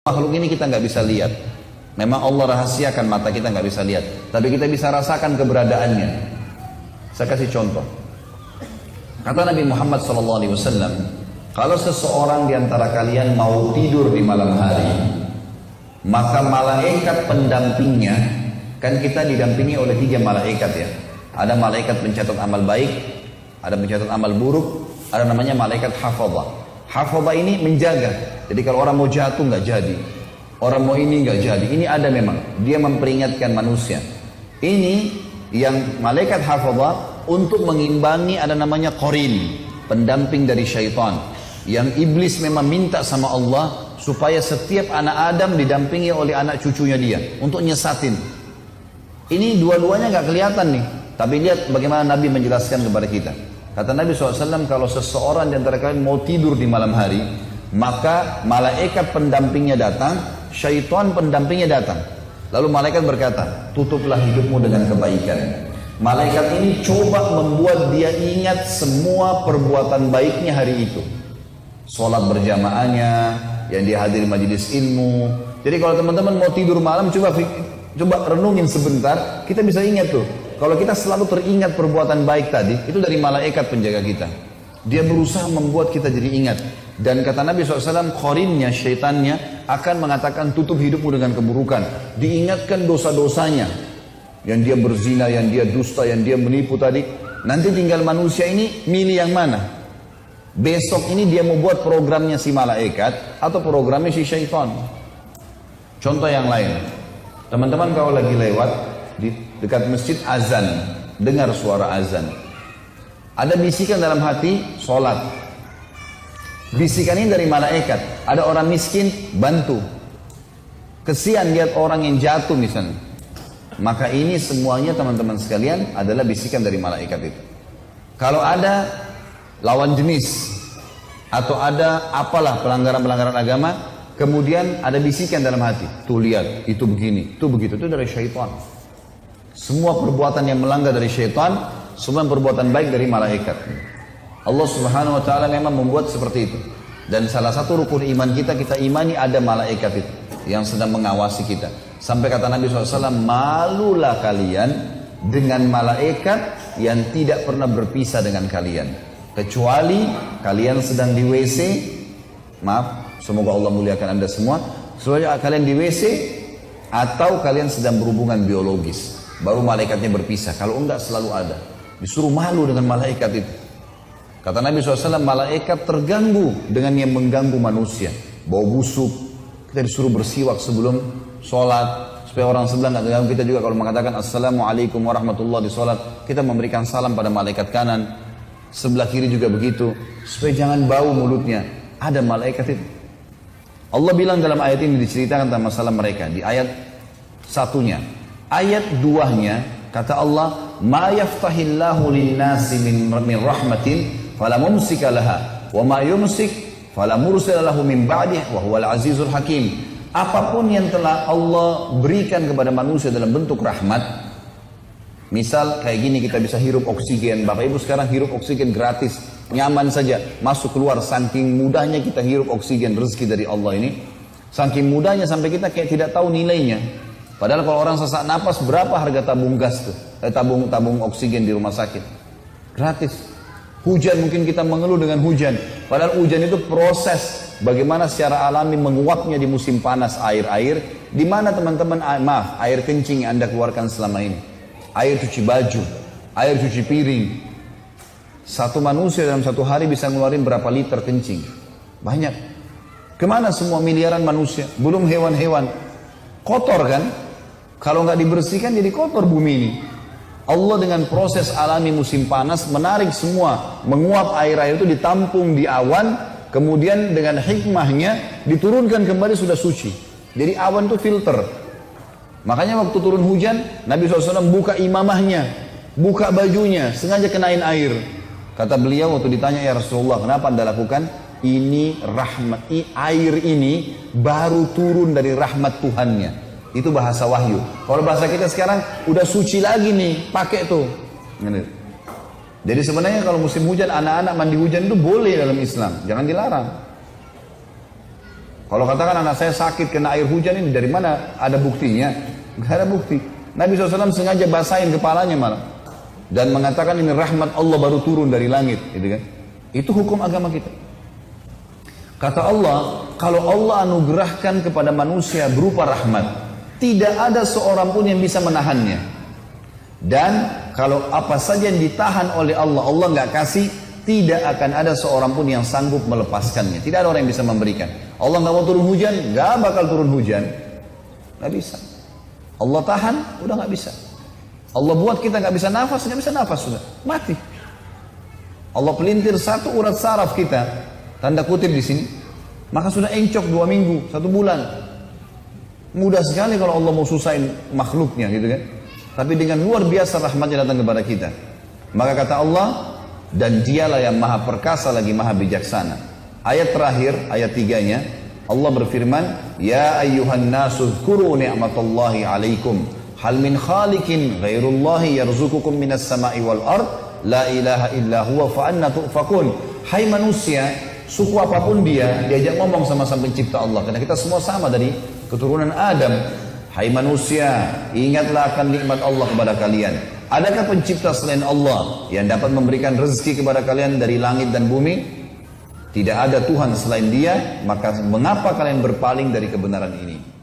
Makhluk ini kita nggak bisa lihat. Memang Allah rahasiakan, mata kita nggak bisa lihat. Tapi kita bisa rasakan keberadaannya. Saya kasih contoh. Kata Nabi Muhammad SAW, kalau seseorang di antara kalian mau tidur di malam hari, maka malaikat pendampingnya, kan kita didampingi oleh 3 malaikat ya. Ada malaikat pencatat amal baik, ada pencatat amal buruk, ada namanya malaikat hafadhah. Hafadhah ini menjaga. Jadi kalau orang mau jatuh nggak jadi, orang mau ini nggak jadi. Ini ada memang, dia memperingatkan manusia. Ini yang malaikat hafadhah untuk mengimbangi, ada namanya qarin, pendamping dari syaitan. Yang iblis memang minta sama Allah supaya setiap anak Adam didampingi oleh anak cucunya dia untuk nyesatin. Ini dua-duanya nggak kelihatan nih, tapi lihat bagaimana Nabi menjelaskan kepada kita. Kata Nabi SAW, kalau seseorang di antara kalian mau tidur di malam hari, maka malaikat pendampingnya datang, syaitan pendampingnya datang. Lalu malaikat berkata, tutuplah hidupmu dengan kebaikan. Malaikat ini coba membuat dia ingat semua perbuatan baiknya hari itu. Sholat berjamaahnya, yang dia hadiri majelis ilmu. Jadi kalau teman-teman mau tidur malam, coba renungin sebentar, kita bisa ingat tuh. Kalau kita selalu teringat perbuatan baik tadi, itu dari malaikat penjaga kita. Dia berusaha membuat kita jadi ingat. Dan kata Nabi SAW, qarinnya, syaitannya akan mengatakan tutup hidupmu dengan keburukan. Diingatkan dosa-dosanya. Yang dia berzina, yang dia dusta, yang dia menipu tadi. Nanti tinggal manusia ini milih yang mana. Besok ini dia mau buat programnya si malaikat atau programnya si syaitan. Contoh yang lain. Teman-teman kalau lagi lewat di dekat masjid azan, dengar suara azan. Ada bisikan dalam hati, sholat. Bisikan ini dari malaikat. Ada orang miskin, bantu. Kesian lihat orang yang jatuh misalnya. Maka ini semuanya teman-teman sekalian adalah bisikan dari malaikat itu. Kalau ada lawan jenis atau ada apalah pelanggaran-pelanggaran agama, kemudian ada bisikan dalam hati. Tuh lihat, itu begini, itu begitu. Itu dari syaitan. Semua perbuatan yang melanggar dari syaitan, semua perbuatan baik dari malaikat. Allah Subhanahu wa taala memang membuat seperti itu. Dan salah satu rukun iman kita imani ada malaikat itu yang sedang mengawasi kita. Sampai kata Nabi SAW, malulah kalian dengan malaikat yang tidak pernah berpisah dengan kalian. Kecuali kalian sedang di WC, maaf, semoga Allah muliakan anda semua. Soalnya kalian di WC atau kalian sedang berhubungan biologis, baru malaikatnya berpisah. Kalau enggak selalu ada. Disuruh malu dengan malaikat itu. Kata Nabi SAW, malaikat terganggu dengan yang mengganggu manusia. Bau busuk, kita disuruh bersiwak sebelum sholat, supaya orang sebelah nggak terganggu. Kita juga kalau mengatakan Assalamualaikum warahmatullahi di sholat, kita memberikan salam pada malaikat kanan. Sebelah kiri juga begitu, supaya jangan bau mulutnya. Ada malaikat itu. Allah bilang dalam ayat ini diceritakan tentang masalah mereka. Di ayat 1-nya. Ayat 2-nya, kata Allah, ma yaftahillahu linnasi min rahmatin fala mumsika laha wa ma yumsik fala mursila lahu min ba'dih wa huwal azizul hakim. Apapun yang telah Allah berikan kepada manusia dalam bentuk rahmat, misal kayak gini kita bisa hirup oksigen. Bapak Ibu sekarang hirup oksigen gratis, nyaman saja, masuk keluar. Saking mudahnya kita hirup oksigen, rezeki dari Allah ini. Saking mudahnya sampai kita kayak tidak tahu nilainya. Padahal kalau orang sesak napas, berapa harga tabung gas tuh? Tabung oksigen di rumah sakit. Gratis. Hujan mungkin kita mengeluh dengan hujan. Padahal hujan itu proses bagaimana secara alami menguapnya di musim panas air. Di mana teman-teman, air kencing yang Anda keluarkan selama ini. Air cuci baju, air cuci piring. Satu manusia dalam satu hari bisa ngeluarin berapa liter kencing? Banyak. Kemana semua miliaran manusia? Belum hewan-hewan. Kotor kan? Kalau nggak dibersihkan jadi kotor bumi ini. Allah dengan proses alami musim panas menarik semua, menguap air-air itu ditampung di awan, kemudian dengan hikmahnya diturunkan kembali sudah suci. Jadi awan itu filter. Makanya waktu turun hujan, Nabi SAW buka imamahnya, buka bajunya, sengaja kenain air. Kata beliau waktu ditanya, ya Rasulullah, kenapa Anda lakukan? Ini rahmat, air ini baru turun dari rahmat Tuhannya. Itu bahasa wahyu. Kalau bahasa kita sekarang udah suci lagi nih, pakai tuh. Jadi sebenarnya kalau musim hujan, anak-anak mandi hujan itu boleh dalam Islam, jangan dilarang. Kalau katakan anak saya sakit kena air hujan ini dari mana ada buktinya? Gak ada bukti. Nabi SAW sengaja basahin kepalanya malah. Dan mengatakan ini rahmat Allah baru turun dari langit. Gitu kan? Itu hukum agama kita. Kata Allah, kalau Allah anugerahkan kepada manusia berupa rahmat, tidak ada seorang pun yang bisa menahannya. Dan kalau apa saja yang ditahan oleh Allah, Allah nggak kasih, tidak akan ada seorang pun yang sanggup melepaskannya. Tidak ada orang yang bisa memberikan. Allah nggak mau turun hujan, nggak bakal turun hujan. Nggak bisa. Allah tahan, udah nggak bisa. Allah buat kita nggak bisa nafas sudah mati. Allah pelintir satu urat saraf kita, tanda kutip di sini, maka sudah encok 2 minggu, 1 bulan. Mudah sekali kalau Allah mau susahin makhluknya, gitu kan? Tapi dengan luar biasa rahmatnya datang kepada kita. Maka kata Allah, dan dialah yang maha perkasa lagi maha bijaksana. Ayat terakhir, ayat 3-nya, Allah berfirman, Ya ayyuhan nasu dzkuru ni'matallahi alaikum, hal min khaliqin ghairullahi yarzukukum minas sama'i wal ard, la ilaha illa huwa fa anna tu'fakun. Hai manusia, suku apapun dia, diajak ngomong sama sang pencipta Allah. Karena kita semua sama dari keturunan Adam. Hai manusia, ingatlah akan nikmat Allah kepada kalian. Adakah pencipta selain Allah yang dapat memberikan rezeki kepada kalian dari langit dan bumi? Tidak ada Tuhan selain Dia, maka mengapa kalian berpaling dari kebenaran ini?